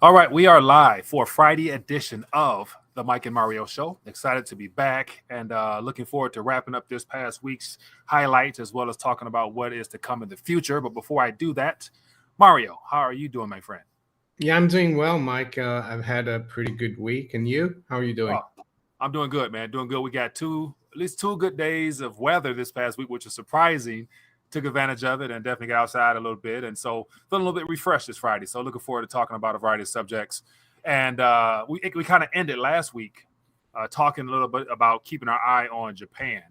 All right, we are live for a Friday edition of the Mike and Mario Show. Excited to be back and looking forward to wrapping up this past week's highlights as well as talking about what is to come in the future. But before I do that, Mario, how are you doing, my friend? Yeah, I'm doing well, Mike. I've had a pretty good week. And you? How are you doing? Oh, I'm doing good, man. Doing good. We got at least 2 good days of weather this past week, which is surprising. Took advantage of it and definitely got outside a little bit. And so feeling a little bit refreshed this Friday. So looking forward to talking about a variety of subjects. And we kind of ended last week talking a little bit about keeping our eye on Japan.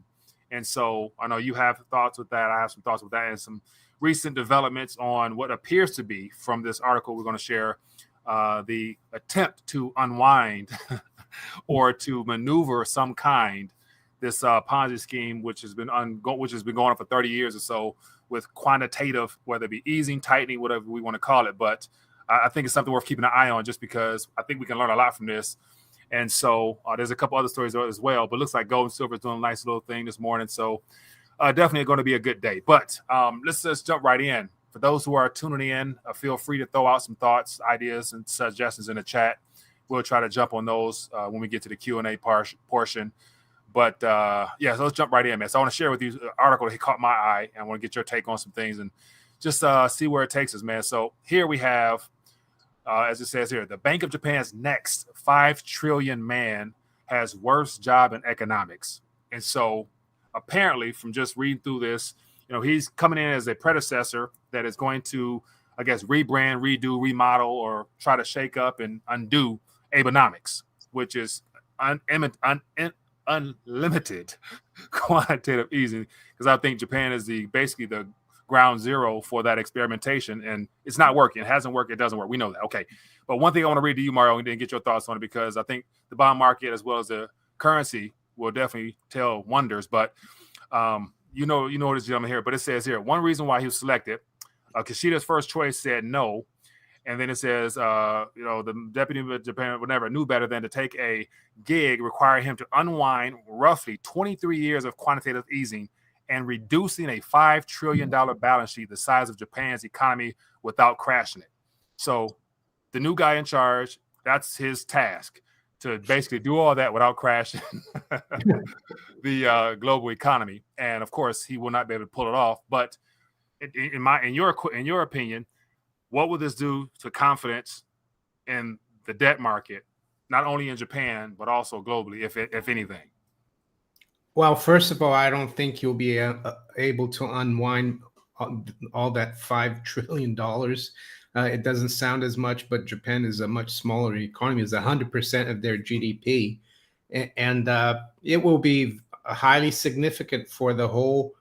And so I know you have thoughts with that. I have some thoughts with that and some recent developments on what appears to be from this article we're going to share the attempt to unwind or to maneuver some kind this Ponzi scheme, which has been going on for 30 years or so, with quantitative, whether it be easing, tightening, whatever we want to call it. But I think it's something worth keeping an eye on, just because I think we can learn a lot from this. And so there's a couple other stories as well. But it looks like gold and silver is doing a nice little thing this morning. So definitely going to be a good day. But let's just jump right in. For those who are tuning in, feel free to throw out some thoughts, ideas, and suggestions in the chat. We'll try to jump on those when we get to the Q&A portion. But yeah, so let's jump right in, man. So I want to share with you an article that caught my eye, and I want to get your take on some things and just see where it takes us, man. So here we have, as it says here, the Bank of Japan's next 5 trillion man has worst job in economics. And so apparently, from just reading through this, he's coming in as a predecessor that is going to, I guess, rebrand, redo, remodel, or try to shake up and undo Abenomics, which is unlimited quantitative easing, because I think Japan is basically the ground zero for that experimentation, and it's not working. It hasn't worked. It doesn't work. We know that. Okay. But one thing I want to read to you, Mario, and then get your thoughts on it, because I think the bond market as well as the currency will definitely tell wonders. But you know this gentleman here, but it says here, one reason why he was selected, Kishida's first choice said no. And then it says, the deputy of Japan would never knew better than to take a gig requiring him to unwind roughly 23 years of quantitative easing and reducing a $5 trillion balance sheet, the size of Japan's economy, without crashing it. So the new guy in charge, that's his task, to basically do all that without crashing the global economy. And of course, he will not be able to pull it off. But in your opinion, what will this do to confidence in the debt market, not only in Japan, but also globally, if anything? Well, first of all, I don't think you'll be able to unwind all that $5 trillion. It doesn't sound as much, but Japan is a much smaller economy. It's 100% of their GDP. And it will be highly significant for the whole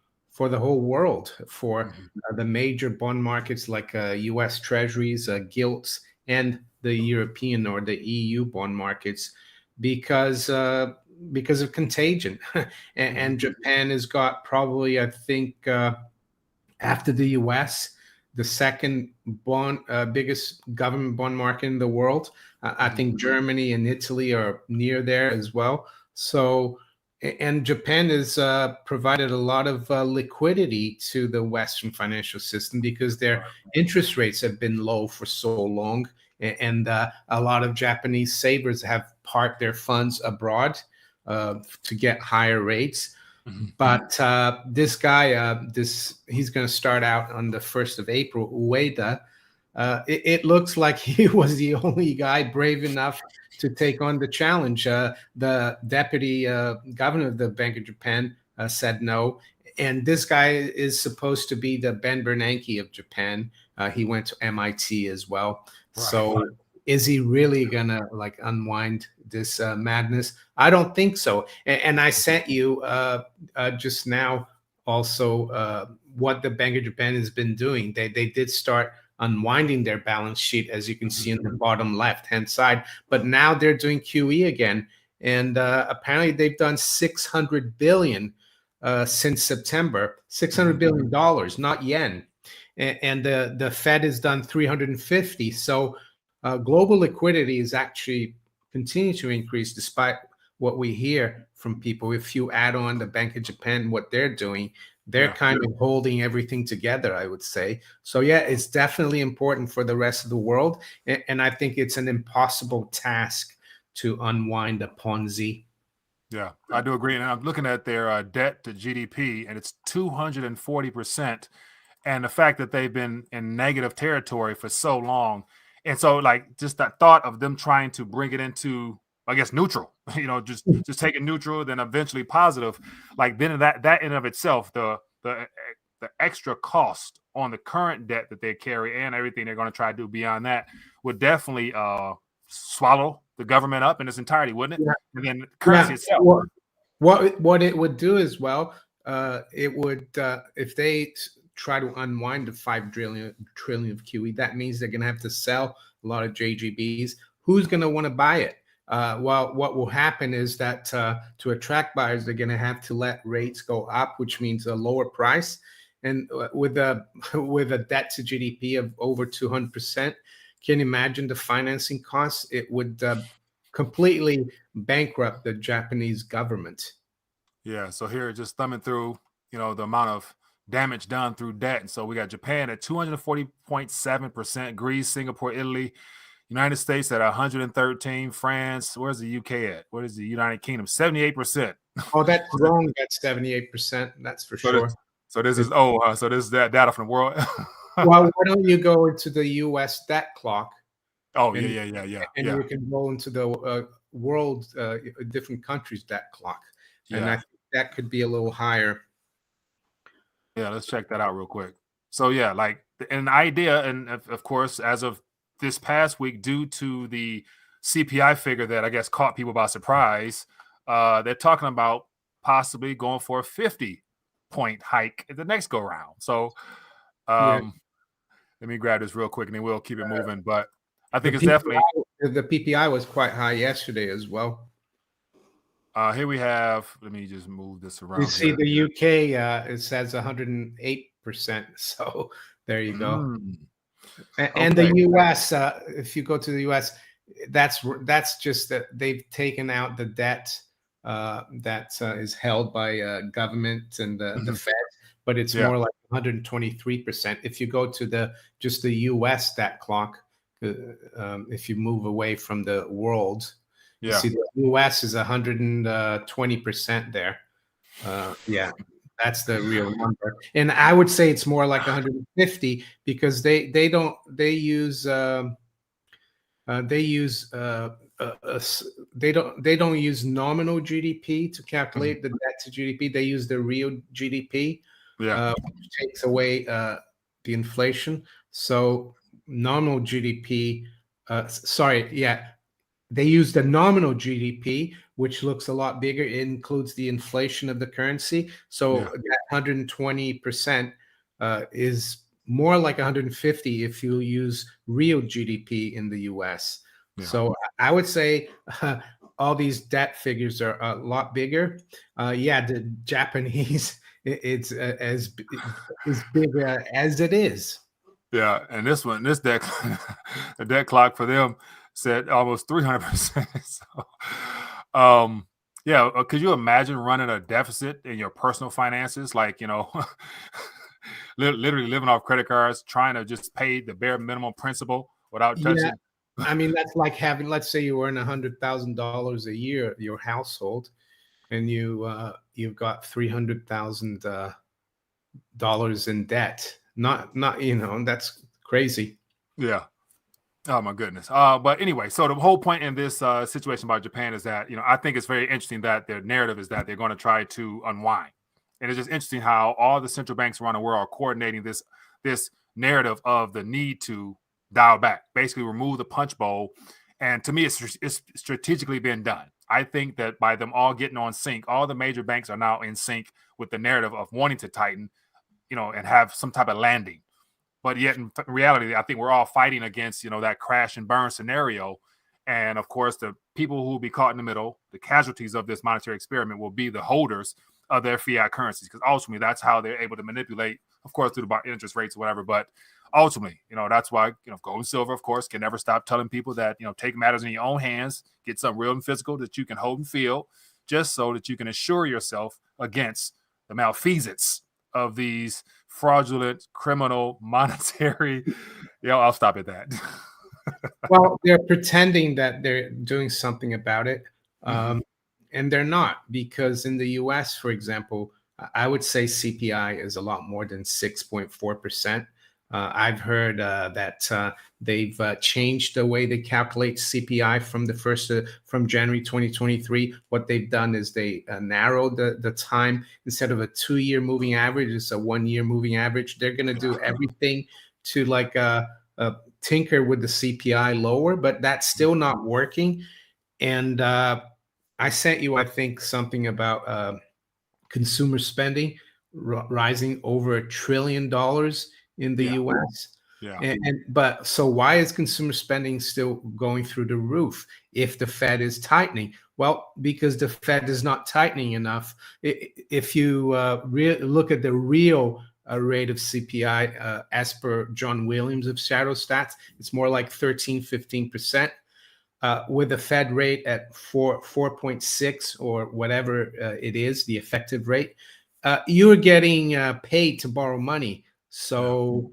world, for the major bond markets like U.S. Treasuries, gilts, and the European or the EU bond markets, because of contagion. And Japan has got probably, I think, after the U.S., the second biggest government bond market in the world. I think Germany and Italy are near there as well. So. And Japan has provided a lot of liquidity to the Western financial system because their interest rates have been low for so long. And a lot of Japanese savers have parked their funds abroad to get higher rates. But this guy, he's going to start out on the 1st of April, Ueda. It looks like he was the only guy brave enough to take on the challenge. The deputy governor of the Bank of Japan said no. And this guy is supposed to be the Ben Bernanke of Japan. He went to MIT as well. Right. So is he really going to unwind this madness? I don't think so. And I sent you just now also what the Bank of Japan has been doing. They did start unwinding their balance sheet, as you can see in the bottom left-hand side. But now they're doing QE again. And apparently they've done $600 billion since September, $600 billion, not yen. And the Fed has done 350. So global liquidity is actually continuing to increase despite what we hear from people. If you add on the Bank of Japan, what they're doing, They're kind of holding everything together, I would say. So yeah, it's definitely important for the rest of the world. And I think it's an impossible task to unwind a Ponzi. Yeah, I do agree. And I'm looking at their debt to GDP, and it's 240%. And the fact that they've been in negative territory for so long. And so, like, just that thought of them trying to bring it into, I guess, neutral, just take it neutral, then eventually positive. Like, then that in of itself, the extra cost on the current debt that they carry and everything they're going to try to do beyond that would definitely swallow the government up in its entirety, wouldn't it? Yeah. And then currency itself. What it would do as well, it would if they try to unwind the 5 trillion of QE, that means they're going to have to sell a lot of JGBs. Who's going to want to buy it? Well, what will happen is that to attract buyers, they're going to have to let rates go up, which means a lower price. And with a debt to GDP of over 200%, can you imagine the financing costs? It would completely bankrupt the Japanese government. Yeah, so here just thumbing through, the amount of damage done through debt. And so we got Japan at 240.7%, Greece, Singapore, Italy, United States at 113, France. Where's the UK at? What is the United Kingdom? 78%. Oh, that's wrong. That's 78%. That's for sure. So this is so this is that data from the world. Well, why don't you go into the US debt clock? Oh, and, yeah. And you can go into the world, different countries debt clock. And I think that could be a little higher. Yeah, let's check that out real quick. So yeah, like an idea, and of course, as of this past week, due to the CPI figure that I guess caught people by surprise, they're talking about possibly going for a 50-point hike at the next go round. So let me grab this real quick and then we'll keep it moving. But I think it's definitely the PPI was quite high yesterday as well. Here we have, let me just move this around. You see the UK, it says 108%. So there you go. And the US, if you go to the US, that's just that they've taken out the debt that is held by government and the Fed, but it's more like 123%. If you go to just the US debt clock, if you move away from the world, you see the US is 120% there. That's the real number. And I would say it's more like 150 because they don't use nominal GDP to calculate the debt to GDP. They use the real GDP, which takes away the inflation. So nominal GDP, they use the nominal GDP, which looks a lot bigger. It includes the inflation of the currency. So that 120% is more like 150 if you use real GDP in the US. So I would say all these debt figures are a lot bigger. The Japanese, it's as big as it is. Yeah, and this debt, the debt clock for them said almost 300%. So, could you imagine running a deficit in your personal finances? Like, literally living off credit cards, trying to just pay the bare minimum principal without touching. I mean, that's like having, let's say you earn $100,000 a year, your household, and you've got $300,000 in debt. Not that's crazy. Yeah. Oh my goodness. But anyway, so the whole point in this situation about Japan is that, I think it's very interesting that their narrative is that they're going to try to unwind. And it's just interesting how all the central banks around the world are coordinating this narrative of the need to dial back, basically remove the punch bowl. And to me, it's strategically been done. I think that by them all getting on sync, all the major banks are now in sync with the narrative of wanting to tighten, and have some type of landing. But yet in reality, I think we're all fighting against, that crash and burn scenario. And of course, the people who will be caught in the middle, the casualties of this monetary experiment will be the holders of their fiat currencies, because ultimately that's how they're able to manipulate, of course, through the interest rates or whatever. But ultimately, that's why, gold and silver, of course, can never stop telling people that, take matters in your own hands, get something real and physical that you can hold and feel, just so that you can assure yourself against the malfeasance of these fraudulent, criminal, monetary. I'll stop at that. Well, they're pretending that they're doing something about it, Mhm. and they're not, because in the U.S., for example, I would say CPI is a lot more than 6.4%. I've heard that they've changed the way they calculate CPI from from January 2023. What they've done is they narrowed the time. Instead of a 2-year moving average, it's a 1-year moving average. They're going to do everything to tinker with the CPI lower, but that's still not working. And I sent you, I think, something about consumer spending rising over $1 trillion in the Yeah. U.S. Yeah. But so why is consumer spending still going through the roof if the Fed is tightening? Well, because the Fed is not tightening enough. If you look at the real rate of CPI, as per John Williams of Shadow Stats, it's more like 13-15%. With the Fed rate at 4.6 or whatever it is, the effective rate, you're getting paid to borrow money. So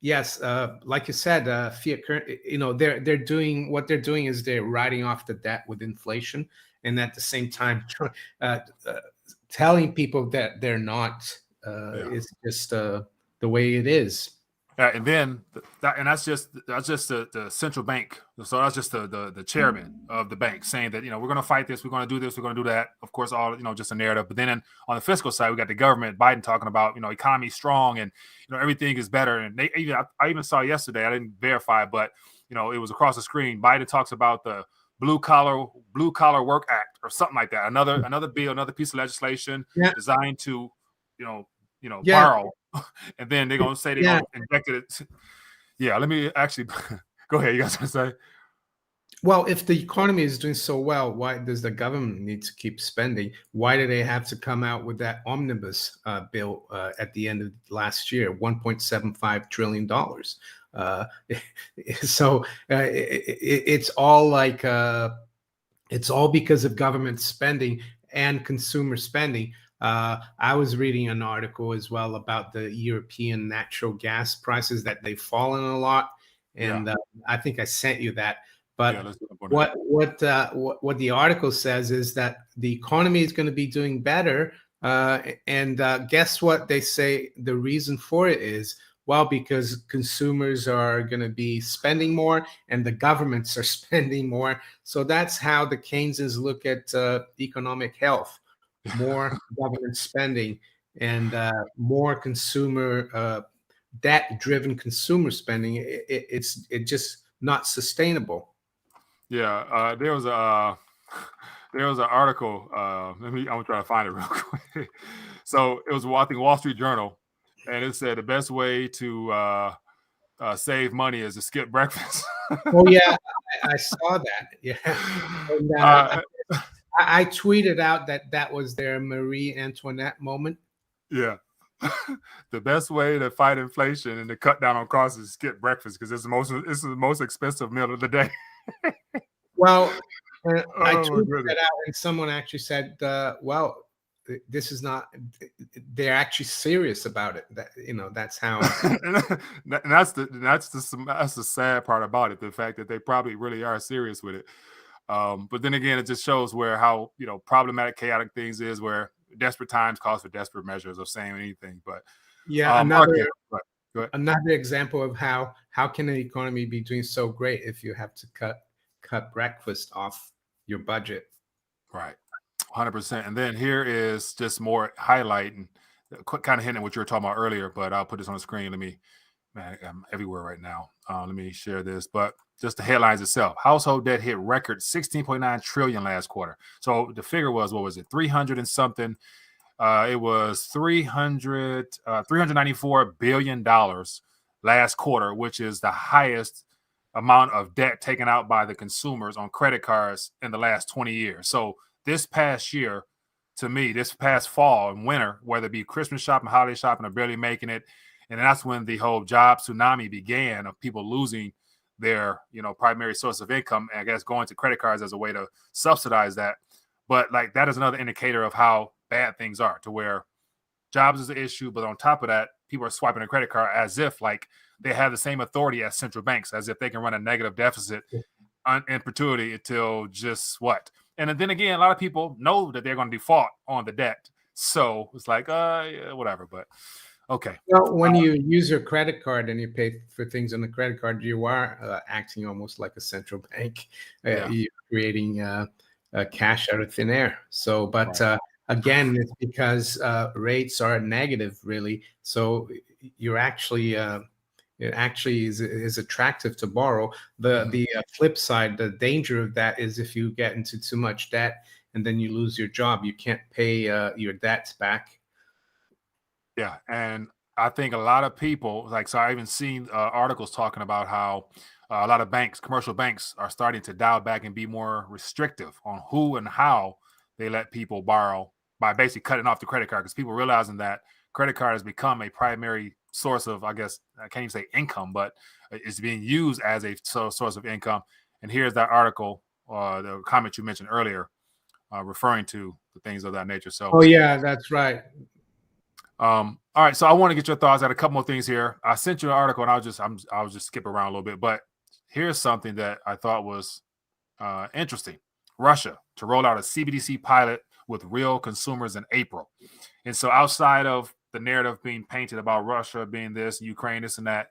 yes, like you said, fiat currency. They're doing what they're doing is they're writing off the debt with inflation, and at the same time, telling people that they're not. It's just the way it is. And then that's just the central bank. So that's just the chairman of the bank saying that we're going to fight this, we're going to do this, we're going to do that. Of course, all just a narrative. But then on the fiscal side, we got the government, Biden talking about economy strong and everything is better. And I even saw yesterday, I didn't verify, but it was across the screen. Biden talks about the blue collar work act or something like that. Another bill, another piece of legislation designed to borrow. And then they're going to say they're going to inject it. Yeah, let me actually go ahead. You guys want to say? Well, if the economy is doing so well, why does the government need to keep spending? Why do they have to come out with that omnibus bill at the end of last year, $1.75 trillion? It's all it's all because of government spending and consumer spending. I was reading an article as well about the European natural gas prices, that they've fallen a lot, and I think I sent you that. But what the article says is that the economy is going to be doing better, and guess what they say the reason for it is? Well, because consumers are going to be spending more and the governments are spending more. So that's how the Keynesians look at economic health. More government spending and more consumer debt-driven consumer spending. It's just not sustainable. Yeah, there was an article. I'm trying to find it real quick. So it was, I think, Wall Street Journal, and it said the best way to save money is to skip breakfast. Oh yeah, I saw that. Yeah, and, I tweeted out that was their Marie Antoinette moment. Yeah. The best way to fight inflation and to cut down on costs is skip breakfast, because it's the most expensive meal of the day. Well, I tweeted that out, and someone actually said, "Well, this is not." They're actually serious about it. That's how. And that's the sad part about it. The fact that they probably really are serious with it. But then again, it just shows how problematic, chaotic things is, where desperate times calls for desperate measures of saying anything. But yeah, another example of how can an economy be doing so great if you have to cut breakfast off your budget. Right, 100%. And then here is just more highlighting, kind of hinting what you were talking about earlier. But I'll put this on the screen. I'm everywhere right now. Let me share this. But just the headlines itself. Household debt hit record 16.9 trillion last quarter. So the figure was, what was it? 300 and something. It was $394 billion last quarter, which is the highest amount of debt taken out by the consumers on credit cards in the last 20 years. So this past year, to me, this past fall and winter, whether it be Christmas shopping, holiday shopping, or barely making it, and that's when the whole job tsunami began, of people losing their primary source of income, and I guess going to credit cards as a way to subsidize that. But that is another indicator of how bad things are, to where jobs is an issue, but on top of that, people are swiping a credit card as if like they have the same authority as central banks, as if they can run a negative deficit in perpetuity until just what. And then again, a lot of people know that they're going to default on the debt. So it's like, yeah, whatever. But okay. Well, when you use your credit card and you pay for things on the credit card, you are acting almost like a central bank. You're creating cash out of thin air. So, but again, it's because rates are negative, really. So you're actually it actually is attractive to borrow. The flip side, the danger of that is if you get into too much debt and then you lose your job, you can't pay your debts back. Yeah, and I think a lot of people, like, so I even seen articles talking about how a lot of banks, commercial banks, are starting to dial back and be more restrictive on who and how they let people borrow by basically cutting off the credit card, because people realizing that credit card has become a primary source of, I guess, I can't even say income, but it's being used as a source of income. And here's that article, the comment you mentioned earlier, referring to the things of that nature. So, oh yeah, that's right. All right, so I want to get your thoughts on a couple more things here. I sent you an article, and I'll just skip around a little bit, but here's something that I thought was interesting. Russia to roll out a CBDC pilot with real consumers in April. And so outside of the narrative being painted about Russia being this, Ukraine, this and that,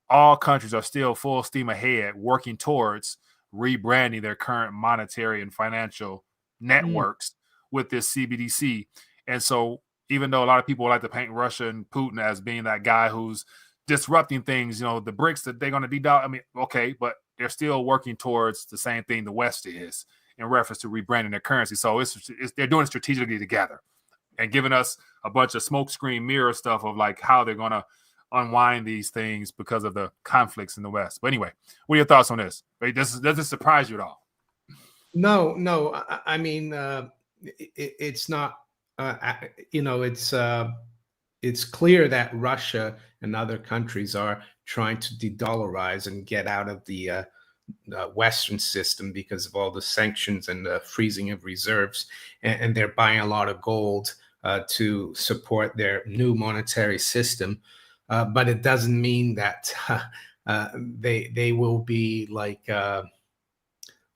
all countries are still full steam ahead working towards rebranding their current monetary and financial networks with this CBDC. And so even though a lot of people like to paint Russia and Putin as being that guy who's disrupting things, the BRICS that they're going to de-dollar. I mean, okay, but they're still working towards the same thing the West is in reference to rebranding their currency. So they're doing it strategically together and giving us a bunch of smokescreen mirror stuff of like how they're going to unwind these things because of the conflicts in the West. But anyway, what are your thoughts on this? Does this surprise you at all? No. I mean, it's not. It's clear that Russia and other countries are trying to de-dollarize and get out of the Western system because of all the sanctions and the freezing of reserves, and they're buying a lot of gold to support their new monetary system. But it doesn't mean that they will be like a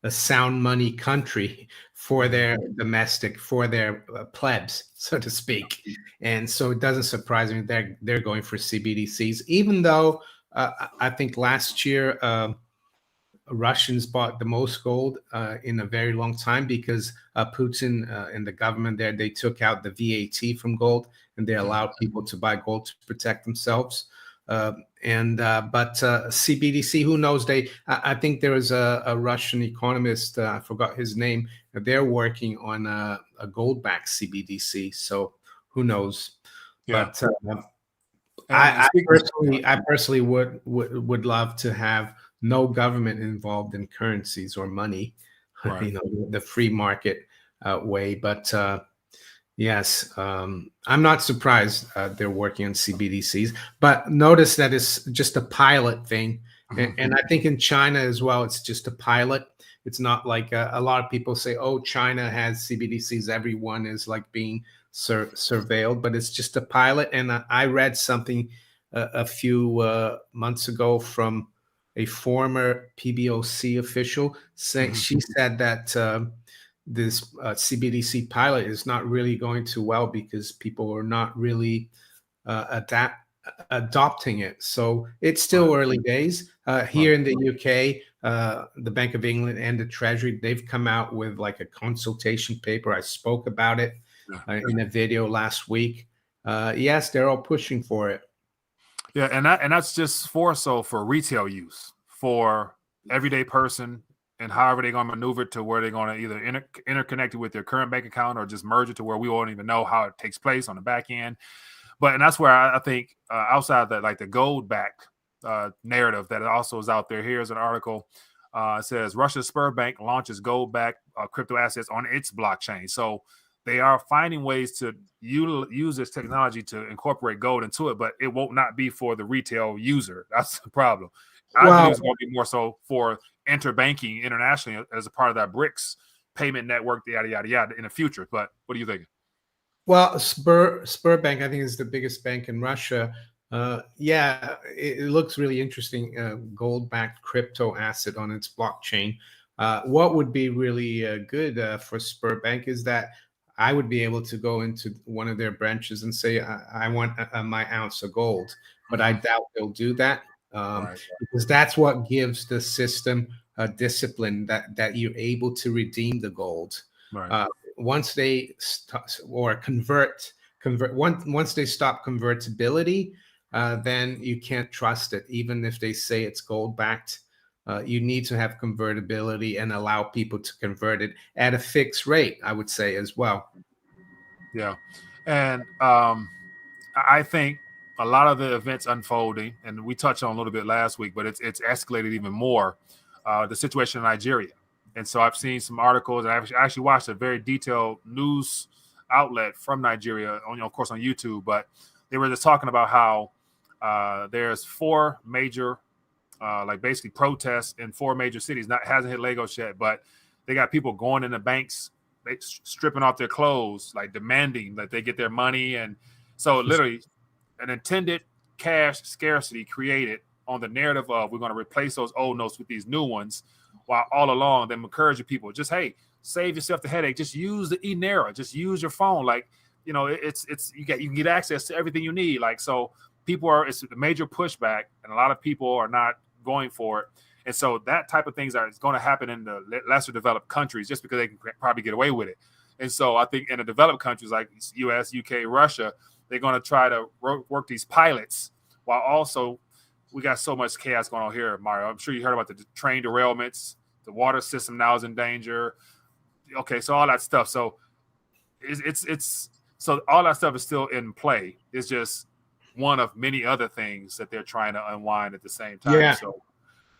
sound money country for their domestic, for their plebs, so to speak. And so it doesn't surprise me they're going for CBDCs, even though I think last year Russians bought the most gold in a very long time because Putin and the government there, they took out the VAT from gold and they allowed people to buy gold to protect themselves. But CBDC, who knows? I think there was a Russian economist, I forgot his name. They're working on a GoldBacked CBDC, so who knows? Yeah. But I personally would love to have no government involved in currencies or money, right. The free market way. But yes, I'm not surprised they're working on CBDCs, but notice that it's just a pilot thing. And I think in China as well, it's just a pilot. It's not like a lot of people say, oh, China has CBDCs. Everyone is like being surveilled, but it's just a pilot. And I read something a few months ago from a former PBOC official saying she said that this CBDC pilot is not really going too well because people are not really adopting it. So it's still early days. Here in the UK, the Bank of England and the Treasury, they've come out with like a consultation paper. I spoke about it in a video last week. Yes, they're all pushing for it. Yeah, and that's just for retail use, for everyday person, and however they're going to maneuver to where they're going to either interconnect it with their current bank account or just merge it to where we won't even know how it takes place on the back end. And that's where I think outside of that, like the gold-backed narrative that also is out there. Here's an article. It says Russia's Sberbank launches gold-backed crypto assets on its blockchain. So they are finding ways to use this technology to incorporate gold into it, but it won't not be for the retail user. That's the problem. I believe it's going to be more so for interbanking internationally as a part of that BRICS payment network, yada, yada, yada, in the future. But what are you thinking? Well, Sberbank, I think, is the biggest bank in Russia. Yeah, it looks really interesting. Gold-backed crypto asset on its blockchain. What would be really good for Sberbank is that I would be able to go into one of their branches and say, I want my ounce of gold, but I Mhm. doubt they'll do that, Right, because that's what gives the system a discipline, that you're able to redeem the gold. right. Uh, Once they or convert once they stop convertibility, then you can't trust it, even if they say it's gold backed. You need to have convertibility and allow people to convert it at a fixed rate, I would say, as well. Yeah, and I think a lot of the events unfolding, and we touched on a little bit last week, but it's escalated even more. The situation in Nigeria, and so I've seen some articles, and I actually watched a very detailed news outlet from Nigeria, on, of course, on YouTube. But they were just talking about how there's four major, like basically protests in four major cities. Not hasn't hit Lagos yet, but they got people going in the banks, they stripping off their clothes, like demanding that they get their money. And so literally an intended cash scarcity created on the narrative of we're going to replace those old notes with these new ones, while all along them encouraging people, just, hey, save yourself the headache, just use the e-naira, just use your phone. Like, it's you can get access to everything you need. Like, so it's a major pushback, and a lot of people are not going for it. And so that type of things is going to happen in the lesser developed countries, just because they can probably get away with it. And so I think in the developed countries like US, UK, Russia, they're going to try to work these pilots, while also we got so much chaos going on here, Mario. I'm sure you heard about the train derailments. The water system now is in danger. Okay, so all that stuff. So it's so all that stuff is still in play. It's just one of many other things that they're trying to unwind at the same time. Yeah, So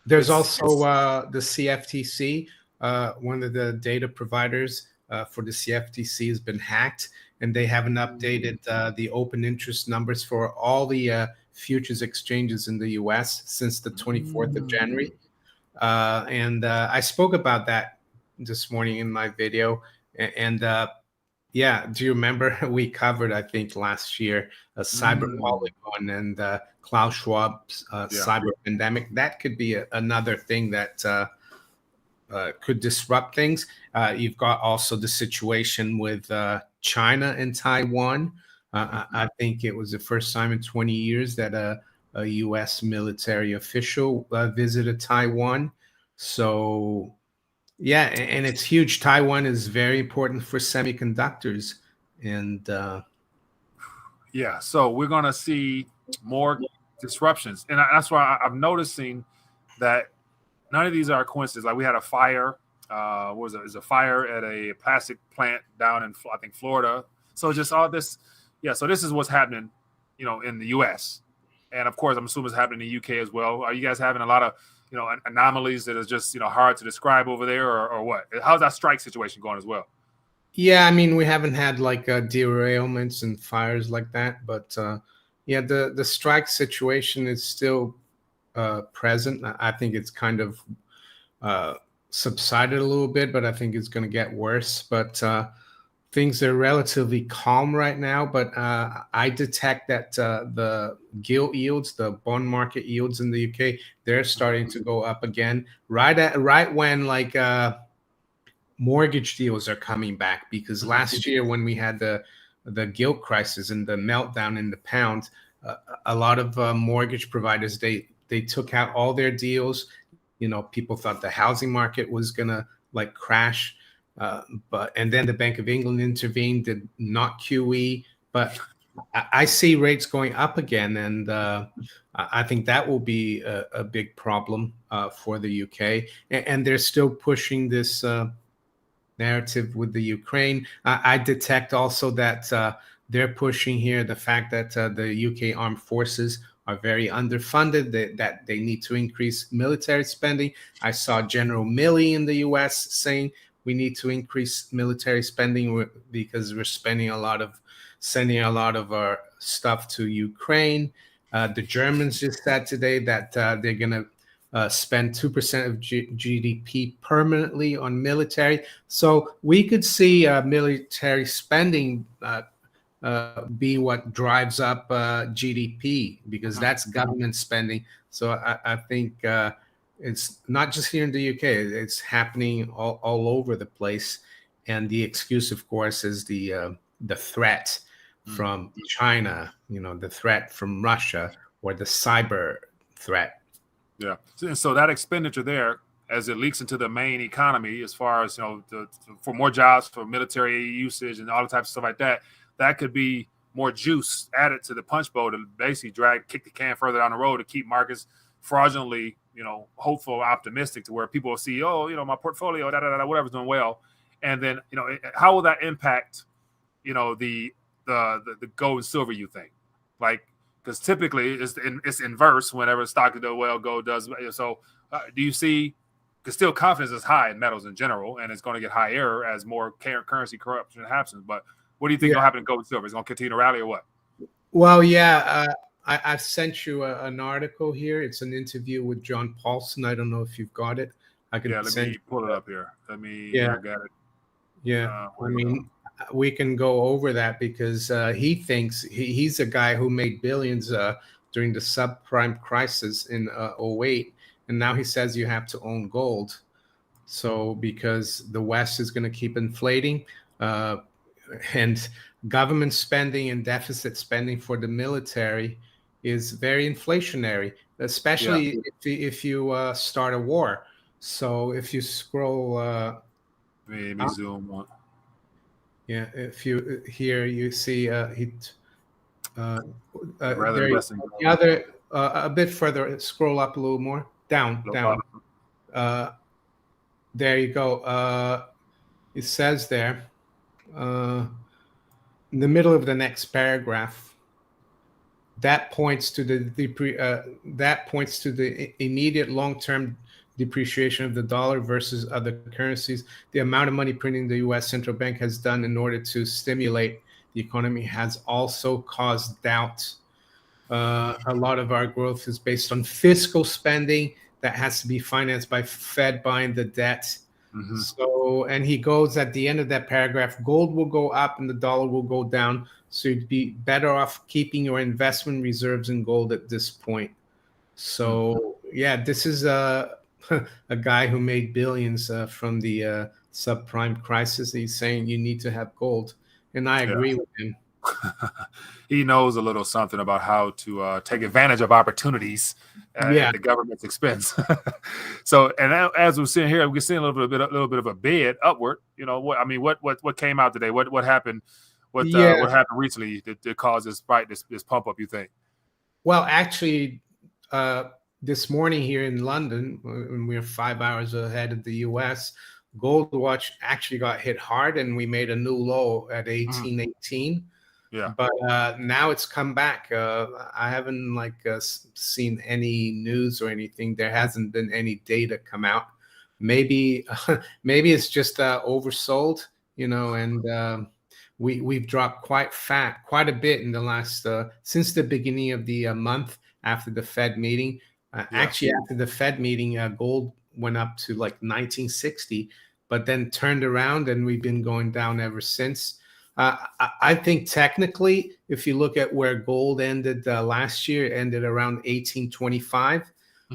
there's it's also the CFTC. One of the data providers for the CFTC has been hacked, and they haven't updated the open interest numbers for all the futures exchanges in the US since the 24th of January. And I spoke about that this morning in my video. And yeah, do you remember we covered, I think, last year, a cyber polygon and Klaus Schwab's yeah. cyber pandemic? That could be another thing that could disrupt things. You've got also the situation with China and Taiwan. I think it was the first time in 20 years that a U.S. military official visited Taiwan. So, yeah, and it's huge. Taiwan is very important for semiconductors. And Yeah, so we're gonna see more disruptions, and that's why I'm noticing that none of these are coincidences. Like we had a fire. What was it? It was a fire at a plastic plant down in, I think, Florida. So just all this, yeah. So this is what's happening, in the U.S. And of course, I'm assuming it's happening in the UK as well. Are you guys having a lot of, anomalies that is just, hard to describe over there, or what? How's that strike situation going as well? yeah, I mean, we haven't had like derailments and fires like that, but yeah, the strike situation is still present. I think it's kind of uh, subsided a little bit, but I think it's going to get worse. But things are relatively calm right now. But I detect that the gilt yields, the bond market yields in the UK, they're starting to go up again. Right when like mortgage deals are coming back, because last year when we had the gilt crisis and the meltdown in the pound, a lot of mortgage providers, they took out all their deals. People thought the housing market was gonna like crash, but and then the Bank of England intervened, did not QE, but I see rates going up again, and I think that will be a big problem for the UK. And they're still pushing this narrative with the Ukraine. I detect also that they're pushing here the fact that the UK armed forces are very underfunded, that they need to increase military spending. I saw General Milley in the US saying we need to increase military spending because we're sending a lot of our stuff to Ukraine. The Germans just said today that they're going to spend 2% of GDP permanently on military. So we could see military spending be what drives up GDP, because that's government spending. So I think it's not just here in the UK; it's happening all over the place. And the excuse, of course, is the threat from China, the threat from Russia, or the cyber threat. Yeah. So that expenditure there, as it leaks into the main economy, as far as for more jobs, for military usage, and all the types of stuff like that, that could be more juice added to the punch bowl to basically kick the can further down the road to keep markets fraudulently, hopeful, optimistic, to where people will see, my portfolio, whatever's doing well, and then how will that impact, the gold and silver? You think, like, because typically it's inverse whenever stock does well, gold does. So do you see? Because still confidence is high in metals in general, and it's going to get higher as more currency corruption happens. But what do you think will happen in gold and silver? Is it going to continue to rally or what? Well, yeah, I've sent you an article here. It's an interview with John Paulson. I don't know if you've got it. I can let me pull it up here. I got it. Yeah, I mean, we can go over that, because he thinks he's a guy who made billions during the subprime crisis in 2008, and now he says you have to own gold. So because the West is going to keep inflating, and government spending and deficit spending for the military is very inflationary, especially if you start a war. So if you scroll, let me zoom on. Yeah, if you here you see the other a bit further. Scroll up a little more. Down. There you go. It says there, in the middle of the next paragraph, that points to the immediate long-term depreciation of the dollar versus other currencies. The amount of money printing the U.S. central bank has done in order to stimulate the economy has also caused doubt. A lot of our growth is based on fiscal spending that has to be financed by Fed buying the debt. So, and he goes at the end of that paragraph, gold will go up and the dollar will go down. So you'd be better off keeping your investment reserves in gold at this point. So yeah, this is a guy who made billions from the subprime crisis. He's saying you need to have gold, and I agree with him. He knows a little something about how to take advantage of opportunities at the government's expense. So, and as we're sitting here, we're seeing a little bit of a bid upward. What came out today? What happened? What happened recently that caused this pump up? You think? Well, actually, this morning here in London, when we're 5 hours ahead of the US, gold watch actually got hit hard, and we made a new low at 1818. Yeah, but now it's come back. I haven't seen any news or anything. There hasn't been any data come out. Maybe it's just oversold, and we've dropped quite a bit in the last since the beginning of the month after the Fed meeting. Actually, after the Fed meeting, gold went up to like 1960, but then turned around, and we've been going down ever since. I think technically, if you look at where gold ended last year, it ended around 1825.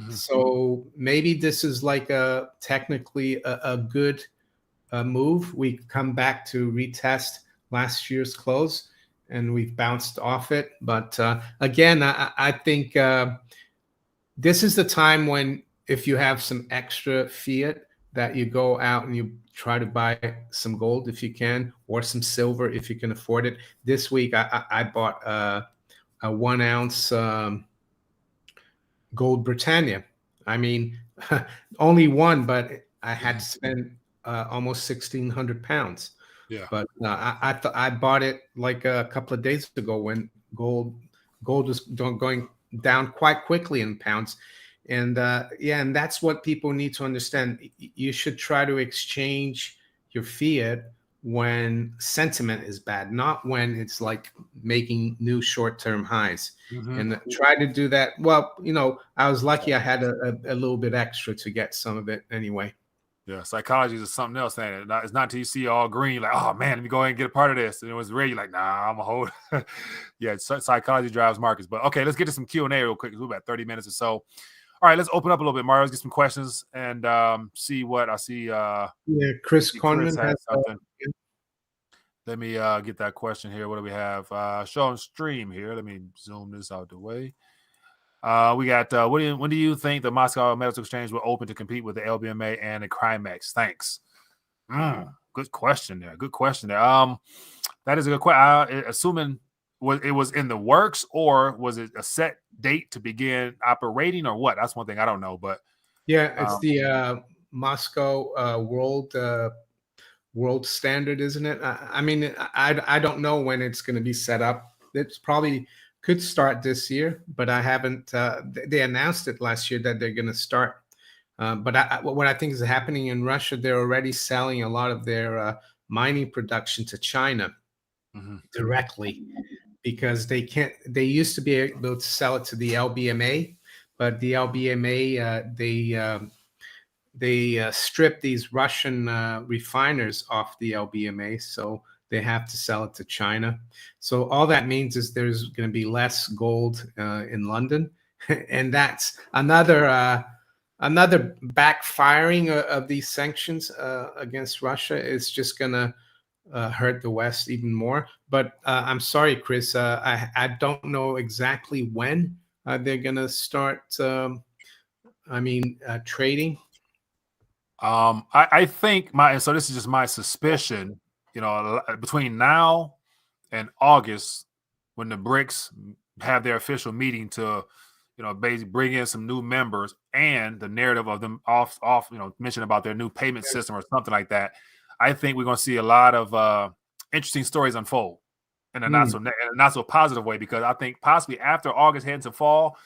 So maybe this is like technically a good move. We come back to retest last year's close, and we've bounced off it. But again, I think this is the time when, if you have some extra fiat, that you go out and you try to buy some gold if you can, or some silver if you can afford it. This week, I bought a 1 ounce gold Britannia. I mean, only one, but I had to spend almost 1,600 pounds. Yeah. But I bought it like a couple of days ago when gold was going down quite quickly in pounds. And and that's what people need to understand. You should try to exchange your fiat when sentiment is bad, not when it's like making new short-term highs. And try to do that. Well, I was lucky I had a little bit extra to get some of it anyway. Yeah, psychology is something else, ain't it? It's not until you see all green, like, oh man, let me go ahead and get a part of this. And it was red, you're like, nah, I'm a hold. Yeah, psychology drives markets. But okay, let's get to some Q&A real quick. We're about 30 minutes or so. All right, let's open up a little bit, Mario. Let's get some questions and see what I see. Yeah, Chris Conman has something. Let me get that question here. What do we have? Show on stream here. Let me zoom this out the way. We got when do you think the Moscow Metals Exchange will open to compete with the LBMA and the Crimex? Thanks. Good question there. That is a good question. Assuming it was in the works, or was it a set date to begin operating, or what? That's one thing I don't know. But yeah, it's the Moscow world standard, isn't it? I mean, I don't know when it's going to be set up. It's probably could start this year, but I haven't. They announced it last year that they're going to start. But what I think is happening in Russia, they're already selling a lot of their mining production to China directly, because they can't. They used to be able to sell it to the LBMA, but the LBMA they stripped these Russian refiners off the LBMA, so they have to sell it to China. So all that means is there's going to be less gold in London, and that's another backfiring of these sanctions against Russia. Is just going to hurt the West even more. But I'm sorry, Chris, I don't know exactly when they're going to start. Trading. I think so this is just my suspicion, between now and August, when the BRICS have their official meeting to, basically bring in some new members, and the narrative of them off, mention about their new payment system or something like that. I think we're going to see a lot of interesting stories unfold in a not so positive way, because I think possibly after August heading to fall,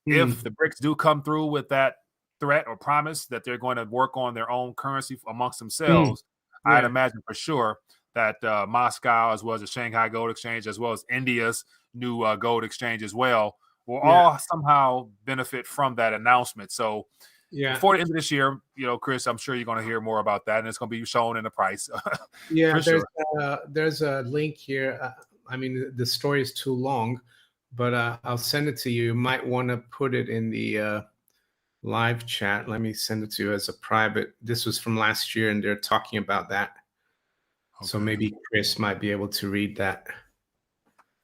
if the BRICS do come through with that threat or promise that they're going to work on their own currency amongst themselves, I'd imagine for sure that Moscow, as well as the Shanghai Gold Exchange, as well as India's new gold exchange as well, will all somehow benefit from that announcement. So before the end of this year, Chris, I'm sure you're going to hear more about that, and it's going to be shown in the price. There's a link here. The story is too long, but I'll send it to you. You might want to put it in the live chat. Let me send it to you as a private. This was from last year, and they're talking about that. Okay. So maybe Chris might be able to read that.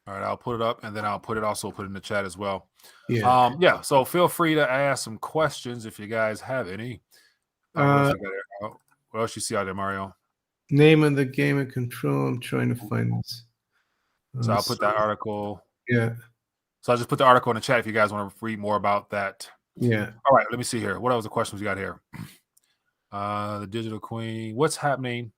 All right, I'll put it up, and then I'll put it in the chat as well. So feel free to ask some questions if you guys have any. What else you see out there, Mario? Name of the game of control. I'm trying to find this. So I'll put that article. Yeah. So I'll just put the article in the chat if you guys want to read more about that. Yeah. All right, let me see here. What else the questions we got here? The Digital Queen. What's happening?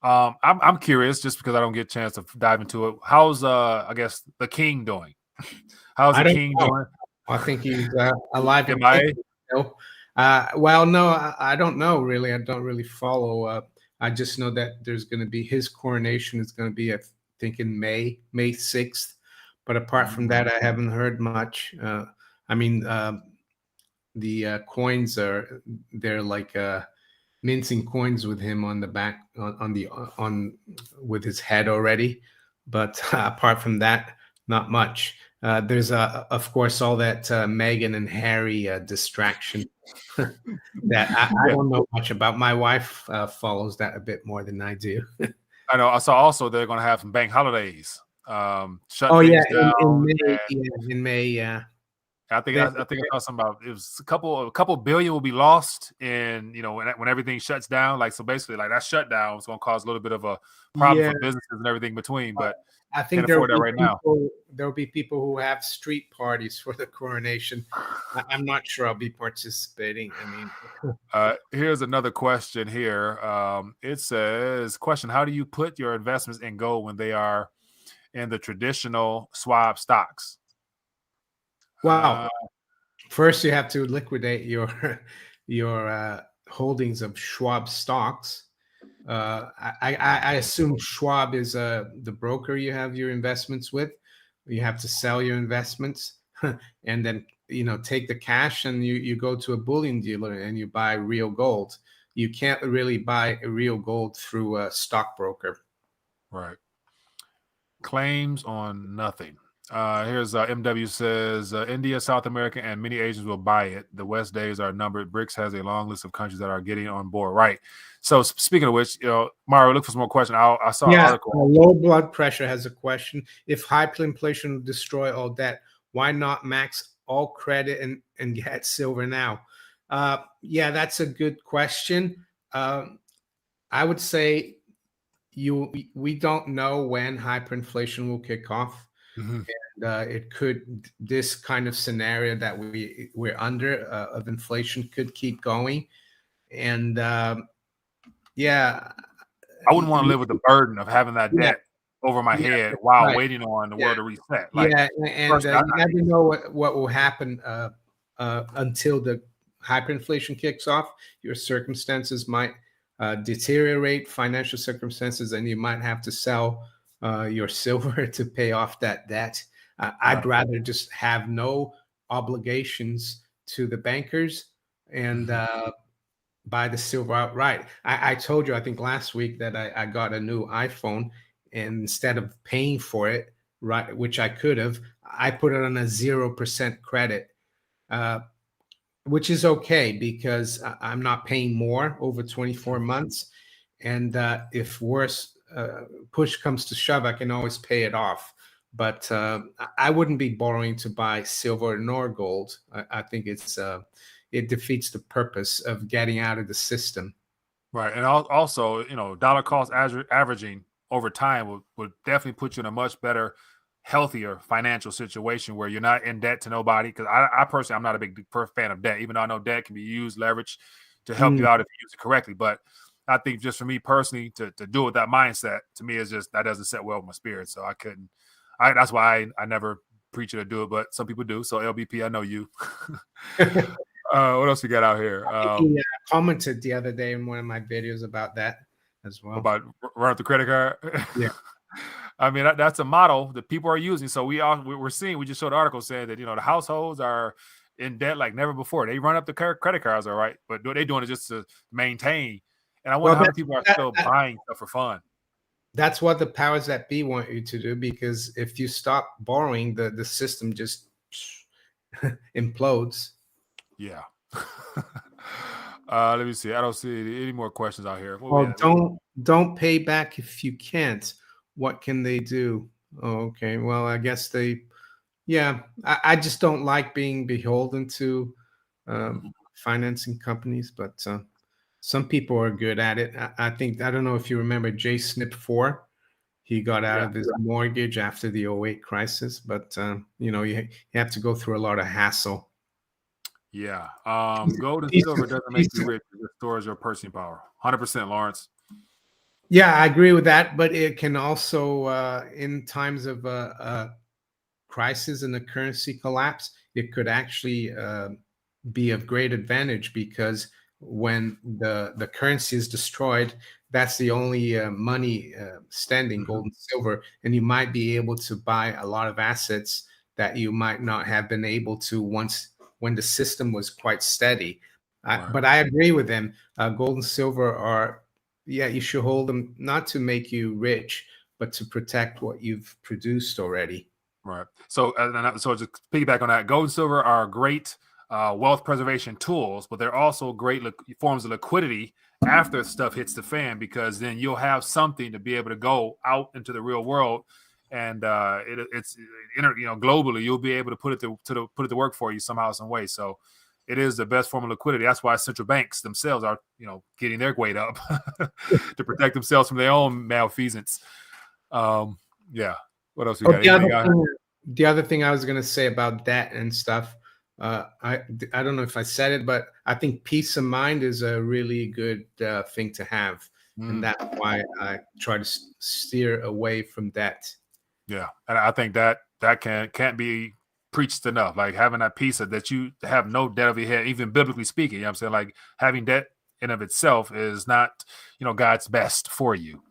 I'm curious, just because I don't get a chance to dive into it. How's I guess the King doing? How's the King doing? I think he's alive. Am I? Well, no, I don't know really. I don't really follow. I just know that there's going to be his coronation is going to be, I think, in May 6th. But apart from that, I haven't heard much. The coins they're like mincing coins with him on the back on with his head already, but apart from that, not much. There's of course all that Meghan and Harry distraction that I don't know much about. My wife follows that a bit more than I do. I know. I saw also they're going to have some bank holidays. In May. I think I saw something about it was a couple billion will be lost in when everything shuts down. Like, so basically, like, that shutdown is going to cause a little bit of a problem for businesses and everything between. But I think there will be people who have street parties for the coronation. I'm not sure I'll be participating. Here's another question here. It says, question: how do you put your investments in gold when they are in the traditional swap stocks? Wow. First, you have to liquidate your holdings of Schwab stocks. I assume Schwab is the broker you have your investments with. You have to sell your investments and then take the cash and you go to a bullion dealer and you buy real gold. you can't really buy a real gold through a stockbroker. Right. Claims on nothing. Here's MW says India, South America, and many Asians will buy it. The West days are numbered. BRICS has a long list of countries that are getting on board. Right. So speaking of which, Mario, look for some more questions. I saw an article. Low blood pressure has a question. If hyperinflation will destroy all debt, why not max all credit and get silver now? That's a good question. I would say we don't know when hyperinflation will kick off. Mm-hmm. And it could, this kind of scenario that we're under of inflation could keep going. And I wouldn't want to live with the burden of having that debt over my head while waiting on the world to reset. You never know what will happen until the hyperinflation kicks off. Your circumstances might deteriorate, financial circumstances, and you might have to sell your silver to pay off that debt. I'd rather just have no obligations to the bankers and buy the silver outright. I told you, I think last week, that I got a new iPhone, and instead of paying for it, right, which I could have, I put it on a 0% credit, which is okay because I'm not paying more over 24 months. And if worse push comes to shove, I can always pay it off. But I wouldn't be borrowing to buy silver nor gold. I think it defeats the purpose of getting out of the system. Right. And also, dollar cost averaging over time would definitely put you in a much better, healthier financial situation where you're not in debt to nobody. Because I personally, I'm not a big fan of debt, even though I know debt can be used, leverage to help you out if you use it correctly. But I think just for me personally, to do it with that mindset, to me, is just, that doesn't set well with my spirit. So I couldn't. That's why I never preach it or do it, but some people do. So LBP, I know you. What else we got out here? He commented the other day in one of my videos about that as well. About run up the credit card. Yeah. I mean, that's a model that people are using. So we're seeing, we just showed an article saying that, the households are in debt like never before. They run up the credit cards, all right, but they're doing it just to maintain. And I wonder how many people are still buying stuff for fun. That's what the powers that be want you to do, because if you stop borrowing, the system just implodes. Yeah. Let me see. I don't see any more questions out here. Don't pay back if you can't. What can they do? Oh, okay. Well, I guess I just don't like being beholden to financing companies, but some people are good at it. I don't know if you remember J. Snip 4. He got out of his mortgage after the 2008 crisis, but you have to go through a lot of hassle. Yeah. Gold and silver doesn't make you rich. It restores your purchasing power. 100%, Lawrence. Yeah, I agree with that. But it can also, in times of crisis and the currency collapse, it could actually be of great advantage, because when the currency is destroyed, that's the only money standing, gold and silver, and you might be able to buy a lot of assets that you might not have been able to when the system was quite steady. But I agree with them. Gold and silver are, you should hold them not to make you rich, but to protect what you've produced already. Right. So just piggyback on that, gold and silver are great wealth preservation tools, but they're also great forms of liquidity after stuff hits the fan, because then you'll have something to be able to go out into the real world, and globally you'll be able to put it to work for you somehow, some way. So it is the best form of liquidity. That's why central banks themselves are getting their weight up to protect themselves from their own malfeasance. Yeah. What else we got? The other thing I was going to say about that and stuff, I don't know if I said it, but I think peace of mind is a really good thing to have. And that's why I try to steer away from debt. Yeah. And I think that can't be preached enough. Like having that peace that you have no debt over your head, even biblically speaking. You know what I'm saying? Like having debt in of itself is not, God's best for you.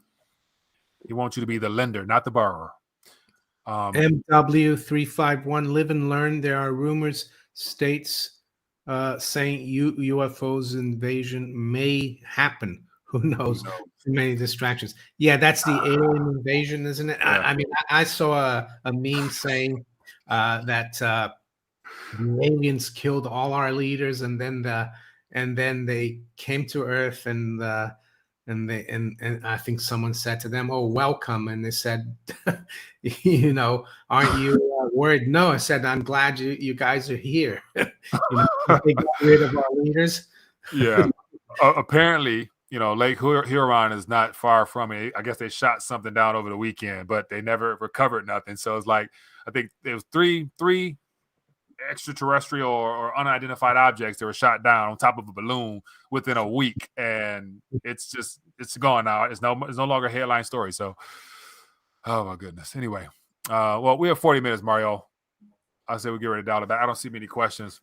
He wants you to be the lender, not the borrower. MW351, live and learn. There are rumors states saying UFOs invasion may happen. Who knows? Too many distractions. Yeah, that's the alien invasion, isn't it? Yeah. I mean, I saw a meme saying that the aliens killed all our leaders, and then they came to Earth, and I think someone said to them, "Oh, welcome," and they said, aren't you worried? No, I said, I'm glad you guys are here. They got rid of our leaders. Yeah. Apparently, Lake Huron is not far from it. I guess they shot something down over the weekend, but they never recovered nothing. So it's like, I think there was three extraterrestrial or unidentified objects that were shot down on top of a balloon within a week, and it's gone now. It's no longer a headline story. So, oh my goodness. Anyway, well, we have 40 minutes, Mario. I say we get ready to dial it back. I don't see many questions.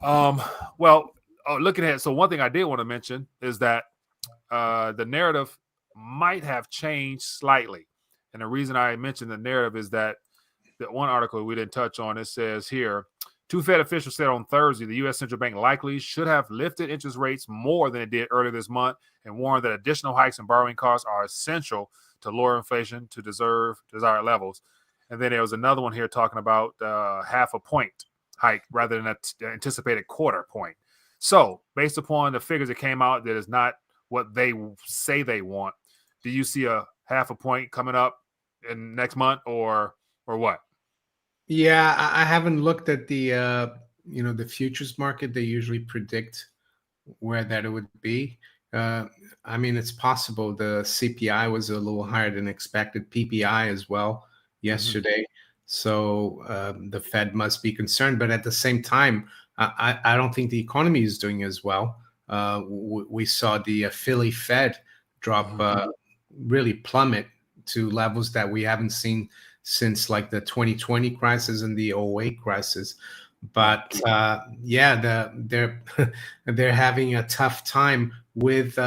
Well, looking at it, so one thing I did want to mention is that the narrative might have changed slightly, and the reason I mentioned the narrative is that one article we didn't touch on, it says here, two Fed officials said on Thursday the U.S. Central Bank likely should have lifted interest rates more than it did earlier this month and warned that additional hikes in borrowing costs are essential to lower inflation to desired levels. And then there was another one here talking about half a point hike rather than an anticipated quarter point. So based upon the figures that came out, that is not what they say they want. Do you see a half a point coming up in next month or what? Yeah, I haven't looked at the futures market. They usually predict where that it would be. I mean, it's possible the CPI was a little higher than expected, PPI as well yesterday. So the Fed must be concerned. But at the same time, I don't think the economy is doing as well. We saw the Philly Fed drop, really plummet to levels that we haven't seen since like the 2020 crisis and the 08 crisis. But they're they're having a tough time with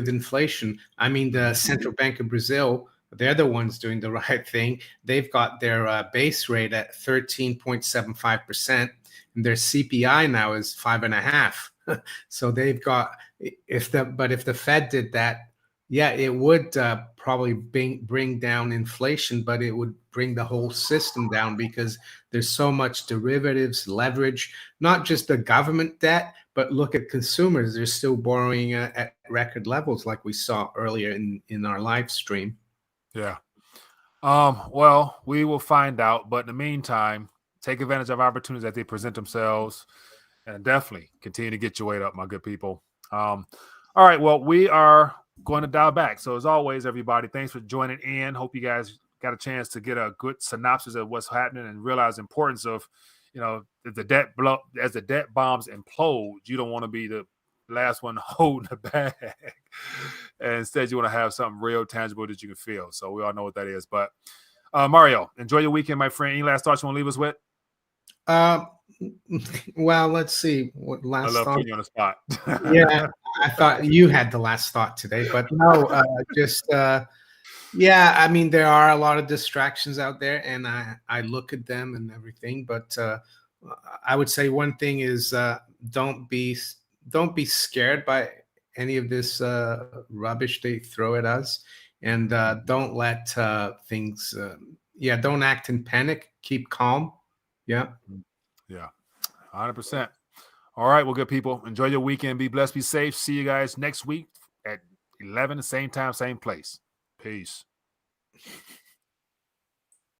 inflation. I mean, the Central Bank of Brazil, they're the ones doing the right thing. They've got their base rate at 13.75%, and their CPI now is 5.5. So they've got, if the Fed did that, yeah, it would probably bring down inflation, but it would bring the whole system down because there's so much derivatives, leverage, not just the government debt, but look at consumers. They're still borrowing at record levels like we saw earlier in our live stream. Yeah. Well, we will find out. But in the meantime, take advantage of opportunities as they present themselves and definitely continue to get your weight up, my good people. All right. Well, we are going to dial back. So as always, everybody, thanks for joining in. Hope you guys got a chance to get a good synopsis of what's happening and realize the importance of, as the debt bombs implode, you don't want to be the last one holding the bag. And instead, you want to have something real tangible that you can feel. So we all know what that is. But Mario, enjoy your weekend, my friend. Any last thoughts you want to leave us with? Well, let's see. What last I love thought? putting you on the spot. Yeah, I thought you had the last thought today, but no, yeah, I mean, there are a lot of distractions out there, and I look at them and everything. But I would say one thing is don't be scared by any of this rubbish they throw at us, and don't let things. Don't act in panic. Keep calm. Yeah. Yeah, 100%. All right, well, good people. Enjoy your weekend. Be blessed. Be safe. See you guys next week at 11, the same time, same place. Peace.